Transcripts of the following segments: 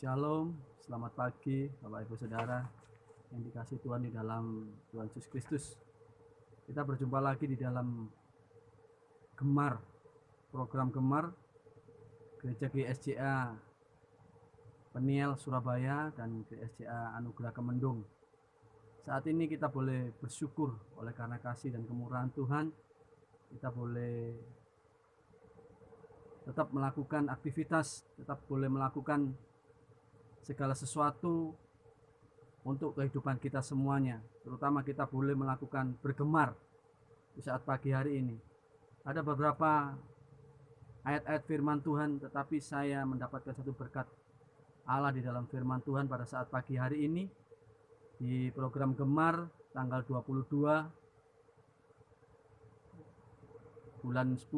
Shalom, selamat pagi Bapak Ibu Saudara yang dikasih Tuhan di dalam Tuhan Yesus Kristus. Kita berjumpa lagi di dalam Gemar, program Gemar Gereja GSJA Peniel Surabaya dan GSJA Anugerah Kemendung. Saat ini kita boleh bersyukur oleh karena kasih dan kemurahan Tuhan. Kita boleh tetap melakukan aktivitas, tetap boleh melakukan segala sesuatu untuk kehidupan kita semuanya. Terutama kita boleh melakukan bergemar di saat pagi hari ini. Ada beberapa ayat-ayat firman Tuhan, tetapi saya mendapatkan satu berkat Allah di dalam firman Tuhan pada saat pagi hari ini di program Gemar tanggal 22 bulan 10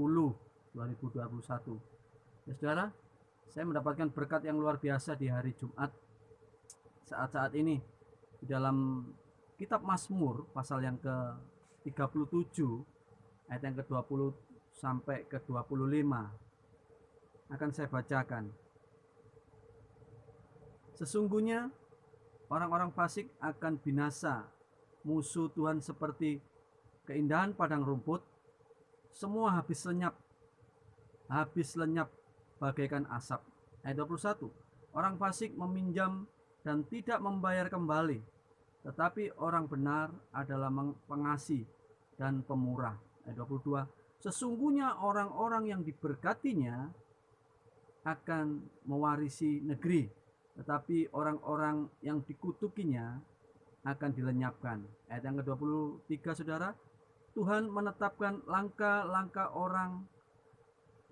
2021. Ya saudara, saya mendapatkan berkat yang luar biasa di hari Jumat saat-saat ini di dalam kitab Mazmur pasal yang ke-37 ayat yang ke-20 sampai ke-25 akan saya bacakan. Sesungguhnya orang-orang fasik akan binasa, musuh Tuhan seperti keindahan padang rumput, semua habis lenyap bagaikan asap. Ayat 21, orang fasik meminjam dan tidak membayar kembali, tetapi orang benar adalah pengasih dan pemurah. Ayat 22, sesungguhnya orang-orang yang diberkatinya akan mewarisi negeri, tetapi orang-orang yang dikutukinya akan dilenyapkan. Ayat yang ke-23 saudara, Tuhan menetapkan langkah-langkah orang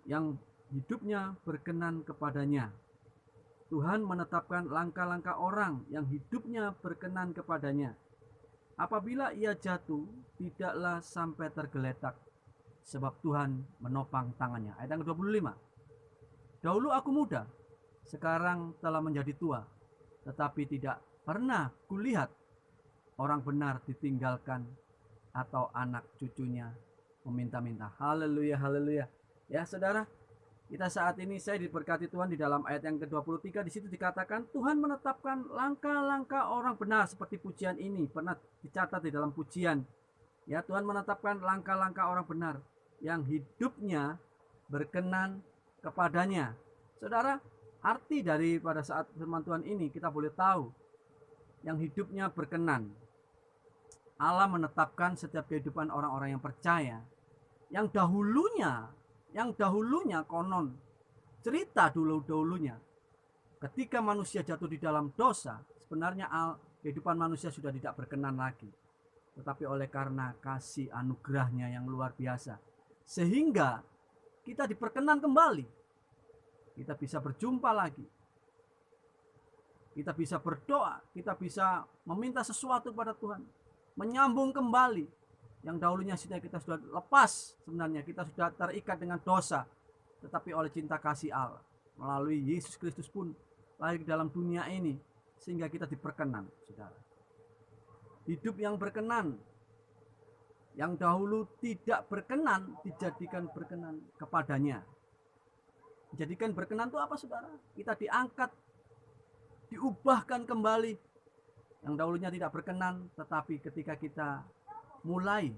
yang hidupnya berkenan kepadanya. Tuhan menetapkan langkah-langkah orang yang hidupnya berkenan kepadanya. Apabila ia jatuh, tidaklah sampai tergeletak, sebab Tuhan menopang tangannya. Ayat yang ke-25, dahulu aku muda, sekarang telah menjadi tua, tetapi tidak pernah kulihat orang benar ditinggalkan atau anak cucunya meminta-minta. Haleluya, haleluya. Ya saudara, kita saat ini saya diberkati Tuhan di dalam ayat yang ke-23, di situ dikatakan Tuhan menetapkan langkah-langkah orang benar, seperti pujian ini pernah dicatat di dalam pujian. Ya, Tuhan menetapkan langkah-langkah orang benar yang hidupnya berkenan kepadanya. Saudara, arti dari pada saat firman Tuhan ini kita boleh tahu yang hidupnya berkenan. Allah menetapkan setiap kehidupan orang-orang yang percaya, yang dahulunya konon cerita dahulunya ketika manusia jatuh di dalam dosa, sebenarnya kehidupan manusia sudah tidak berkenan lagi. Tetapi oleh karena kasih anugerahnya yang luar biasa, sehingga kita diperkenan kembali. Kita bisa berjumpa lagi, kita bisa berdoa, kita bisa meminta sesuatu pada Tuhan, menyambung kembali yang dahulunya kita sudah lepas. Sebenarnya kita sudah terikat dengan dosa, tetapi oleh cinta kasih Allah melalui Yesus Kristus pun lahir dalam dunia ini, sehingga kita diperkenan. Saudara, hidup yang berkenan, yang dahulu tidak berkenan dijadikan berkenan kepadanya. Dijadikan berkenan itu apa saudara? Kita diangkat, diubahkan kembali. Yang dahulunya tidak berkenan, tetapi ketika kita mulai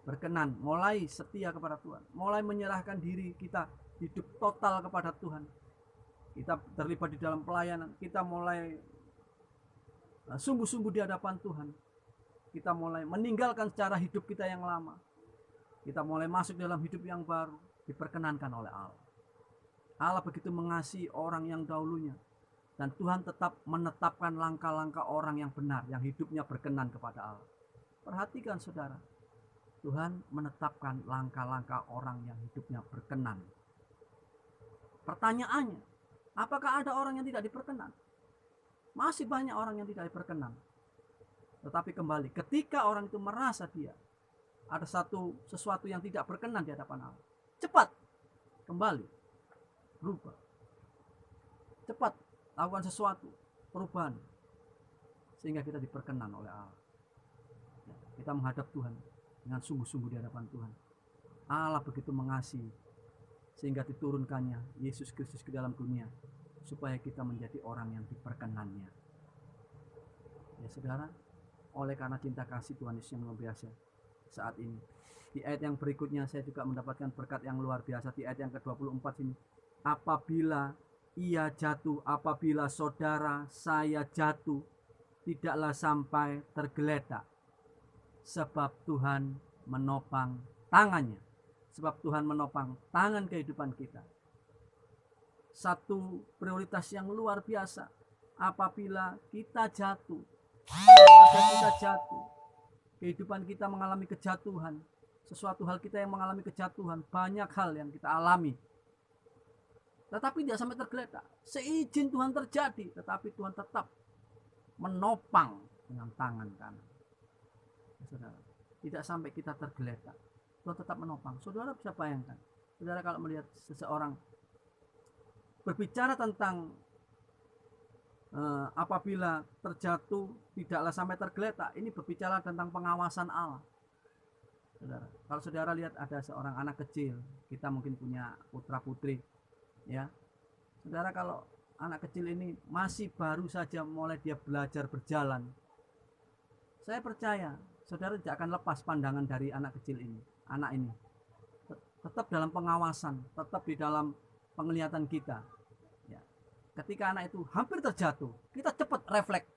berkenan, mulai setia kepada Tuhan, mulai menyerahkan diri kita, hidup total kepada Tuhan, kita terlibat di dalam pelayanan, kita mulai sungguh-sungguh di hadapan Tuhan, kita mulai meninggalkan cara hidup kita yang lama, kita mulai masuk dalam hidup yang baru, diperkenankan oleh Allah. Allah begitu mengasihi orang yang dahulunya, dan Tuhan tetap menetapkan langkah-langkah orang yang benar, yang hidupnya berkenan kepada Allah. Perhatikan saudara, Tuhan menetapkan langkah-langkah orang yang hidupnya berkenan. Pertanyaannya, apakah ada orang yang tidak diperkenan? Masih banyak orang yang tidak diperkenan. Tetapi kembali, ketika orang itu merasa dia ada sesuatu yang tidak berkenan di hadapan Allah, cepat kembali, berubah, cepat lakukan sesuatu perubahan, sehingga kita diperkenan oleh Allah. Kita menghadap Tuhan dengan sungguh-sungguh di hadapan Tuhan. Allah begitu mengasihi sehingga diturunkannya Yesus Kristus ke dalam dunia supaya kita menjadi orang yang diperkenannya. Ya saudara, oleh karena cinta kasih Tuhan Yesus yang luar biasa saat ini, di ayat yang berikutnya saya juga mendapatkan berkat yang luar biasa. Di ayat yang ke-24 ini, apabila ia jatuh, apabila saudara saya jatuh, tidaklah sampai tergeletak, sebab Tuhan menopang tangannya. Sebab Tuhan menopang tangan kehidupan kita. Satu prioritas yang luar biasa, apabila kita jatuh, kita jatuh, kehidupan kita mengalami kejatuhan, sesuatu hal kita yang mengalami kejatuhan, banyak hal yang kita alami, tetapi tidak sampai tergeletak. Seizin Tuhan terjadi, tetapi Tuhan tetap menopang dengan tangan kanan. Saudara, tidak sampai kita tergeletak, Tuhan tetap menopang. Saudara bisa bayangkan, saudara kalau melihat seseorang berbicara tentang apabila terjatuh tidaklah sampai tergeletak, ini berbicara tentang pengawasan Allah. Saudara, kalau saudara lihat ada seorang anak kecil, kita mungkin punya putra putri, ya. Saudara, kalau anak kecil ini masih baru saja mulai dia belajar berjalan, saya percaya saudara tidak akan lepas pandangan dari anak kecil ini. Anak ini tetap dalam pengawasan, tetap di dalam penglihatan kita. Ya. Ketika anak itu hampir terjatuh, kita cepat refleks,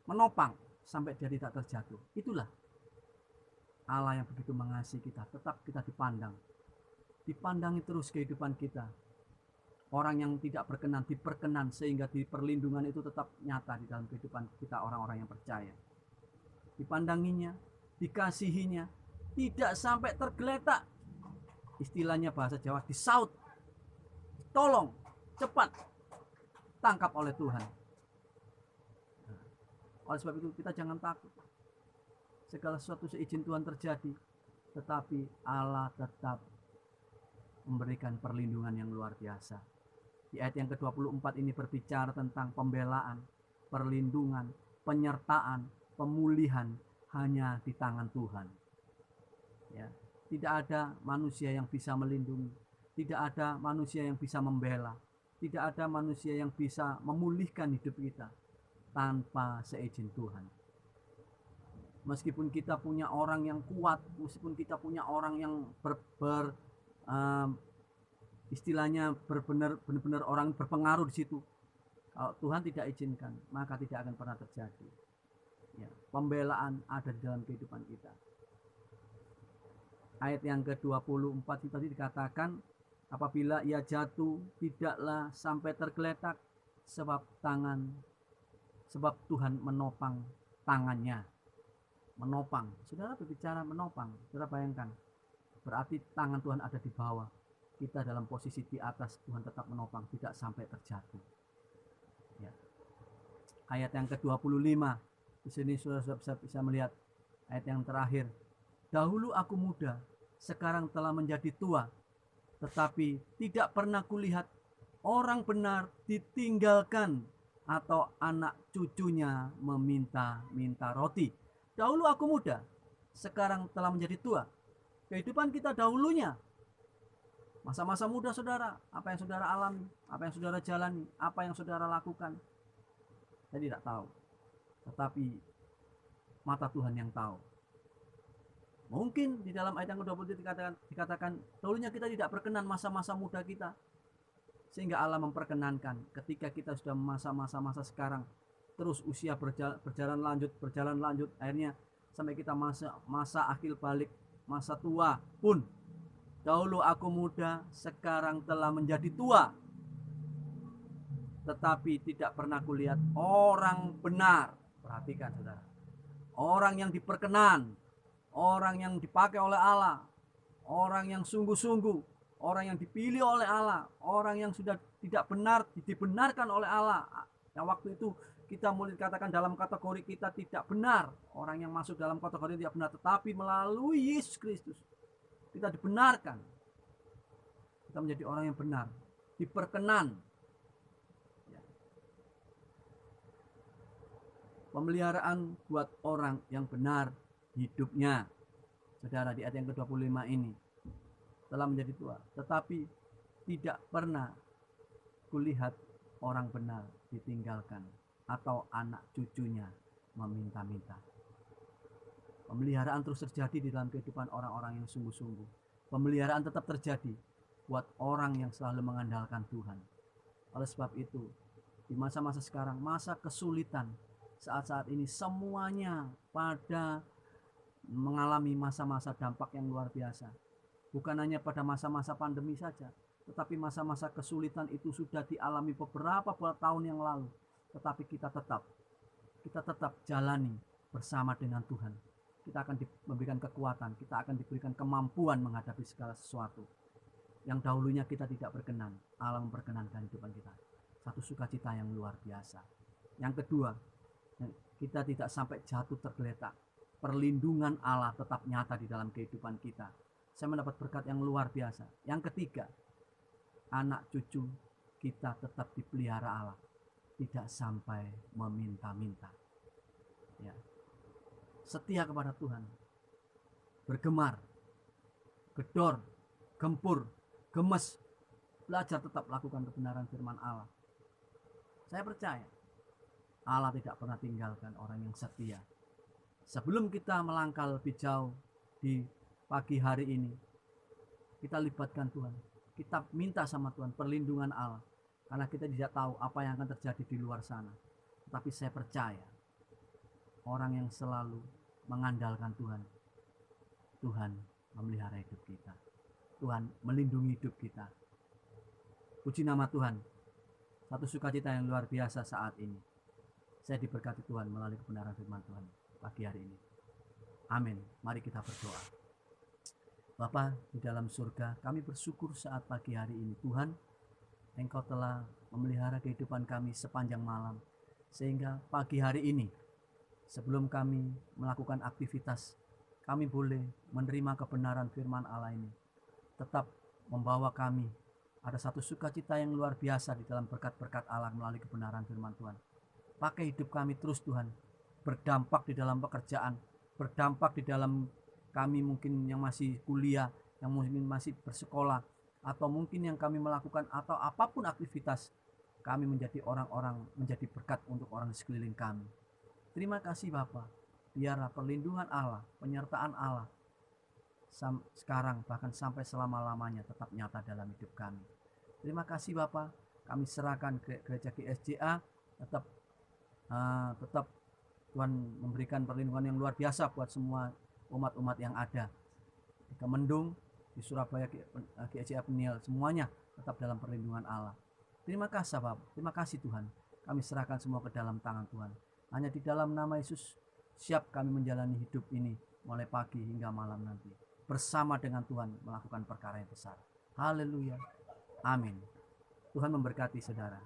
menopang sampai dia tidak terjatuh. Itulah Allah yang begitu mengasihi kita. Tetap kita dipandangi terus kehidupan kita. Orang yang tidak berkenan diperkenan, sehingga di perlindungan itu tetap nyata di dalam kehidupan kita, orang-orang yang percaya. Dipandanginya, dikasihinya, tidak sampai tergeletak. Istilahnya bahasa Jawa, disaut, tolong, cepat, tangkap oleh Tuhan. Oleh sebab itu kita jangan takut. Segala sesuatu seizin Tuhan terjadi, tetapi Allah tetap memberikan perlindungan yang luar biasa. Di ayat yang ke-24 ini berbicara tentang pembelaan, perlindungan, penyertaan, pemulihan hanya di tangan Tuhan. Ya, tidak ada manusia yang bisa melindungi, tidak ada manusia yang bisa membela, tidak ada manusia yang bisa memulihkan hidup kita tanpa seizin Tuhan. Meskipun kita punya orang yang kuat, meskipun kita punya orang yang istilahnya benar-benar orang berpengaruh di situ, kalau Tuhan tidak izinkan, maka tidak akan pernah terjadi. Ya, pembelaan ada di dalam kehidupan kita. Ayat yang ke-24 tadi dikatakan, apabila ia jatuh tidaklah sampai tergeletak, sebab Tuhan menopang tangannya. Menopang, saudara berbicara menopang, saudara bayangkan, berarti tangan Tuhan ada di bawah, kita dalam posisi di atas, Tuhan tetap menopang, tidak sampai terjatuh. Ya. Ayat yang ke-25, di sini saudara bisa melihat ayat yang terakhir. Dahulu aku muda, sekarang telah menjadi tua, tetapi tidak pernah kulihat orang benar ditinggalkan atau anak cucunya meminta-minta roti. Dahulu aku muda, sekarang telah menjadi tua. Kehidupan kita dahulunya, masa-masa muda saudara, apa yang saudara alami, apa yang saudara jalani, apa yang saudara lakukan, saya tidak tahu. Tetapi mata Tuhan yang tahu. Mungkin di dalam ayat yang ke-20 dikatakan dahulunya kita tidak berkenan masa-masa muda kita, sehingga Allah memperkenankan ketika kita sudah masa-masa sekarang, terus usia berjalan lanjut, akhirnya sampai kita masa akhir balik, masa tua pun. Dahulu aku muda, sekarang telah menjadi tua, tetapi tidak pernah kulihat orang benar. Perhatikan saudara, orang yang diperkenan, orang yang dipakai oleh Allah, orang yang sungguh-sungguh, orang yang dipilih oleh Allah, orang yang sudah tidak benar dibenarkan oleh Allah. Yang waktu itu kita mulai dikatakan dalam kategori kita tidak benar, orang yang masuk dalam kategori tidak benar, tetapi melalui Yesus Kristus kita dibenarkan, kita menjadi orang yang benar, diperkenan. Ya. Pemeliharaan buat orang yang benar hidupnya. Saudara, di ayat yang ke-25 ini, telah menjadi tua, tetapi Tidak pernah kulihat orang benar ditinggalkan atau anak cucunya meminta-minta. Pemeliharaan terus terjadi di dalam kehidupan orang-orang yang sungguh-sungguh. Pemeliharaan tetap terjadi buat orang yang selalu mengandalkan Tuhan. Oleh sebab itu, di masa-masa sekarang, masa kesulitan, saat-saat ini semuanya pada mengalami masa-masa dampak yang luar biasa. Bukan hanya pada masa-masa pandemi saja, tetapi masa-masa kesulitan itu sudah dialami beberapa tahun yang lalu. Tetapi kita tetap jalani bersama dengan Tuhan. Kita akan diberikan kekuatan, kita akan diberikan kemampuan menghadapi segala sesuatu. Yang dahulunya kita tidak berkenan, Allah memperkenankan kehidupan kita. Satu sukacita yang luar biasa. Yang kedua, kita tidak sampai jatuh tergeletak. Perlindungan Allah tetap nyata di dalam kehidupan kita. Saya mendapat berkat yang luar biasa. Yang ketiga, anak cucu kita tetap dipelihara Allah, tidak sampai meminta-minta. Ya. Setia kepada Tuhan, bergemar, gedor, gempur, gemes, belajar tetap lakukan kebenaran firman Allah. Saya percaya Allah tidak pernah tinggalkan orang yang setia. Sebelum kita melangkah lebih jauh di pagi hari ini, kita libatkan Tuhan. Kita minta sama Tuhan perlindungan Allah, karena kita tidak tahu apa yang akan terjadi di luar sana. Tetapi saya percaya orang yang selalu mengandalkan Tuhan, Tuhan memelihara hidup kita, Tuhan melindungi hidup kita. Puji nama Tuhan. Satu sukacita yang luar biasa saat ini. Saya diberkati Tuhan melalui kebenaran firman Tuhan pagi hari ini. Amin. Mari kita berdoa. Bapa di dalam surga, kami bersyukur saat pagi hari ini. Tuhan, Engkau telah memelihara kehidupan kami sepanjang malam, sehingga pagi hari ini, sebelum kami melakukan aktivitas, kami boleh menerima kebenaran firman Allah ini. Tetap membawa kami ada satu sukacita yang luar biasa di dalam berkat-berkat Allah melalui kebenaran firman Tuhan. Pakai hidup kami terus Tuhan, berdampak di dalam pekerjaan, berdampak di dalam kami mungkin yang masih kuliah, yang mungkin masih bersekolah, atau mungkin yang kami melakukan, atau apapun aktivitas, kami menjadi orang-orang, menjadi berkat untuk orang di sekeliling kami. Terima kasih Bapa, biarlah perlindungan Allah, penyertaan Allah sekarang bahkan sampai selama-lamanya tetap nyata dalam hidup kami. Terima kasih Bapa, kami serahkan ke gereja GSJA, tetap Tuhan memberikan perlindungan yang luar biasa buat semua umat-umat yang ada di Kemendung, di Surabaya, GSJA Peniel, semuanya tetap dalam perlindungan Allah. Terima kasih Bapak, terima kasih Tuhan, kami serahkan semua ke dalam tangan Tuhan. Hanya di dalam nama Yesus siap kami menjalani hidup ini mulai pagi hingga malam nanti, bersama dengan Tuhan melakukan perkara yang besar. Haleluya, amin. Tuhan memberkati saudara.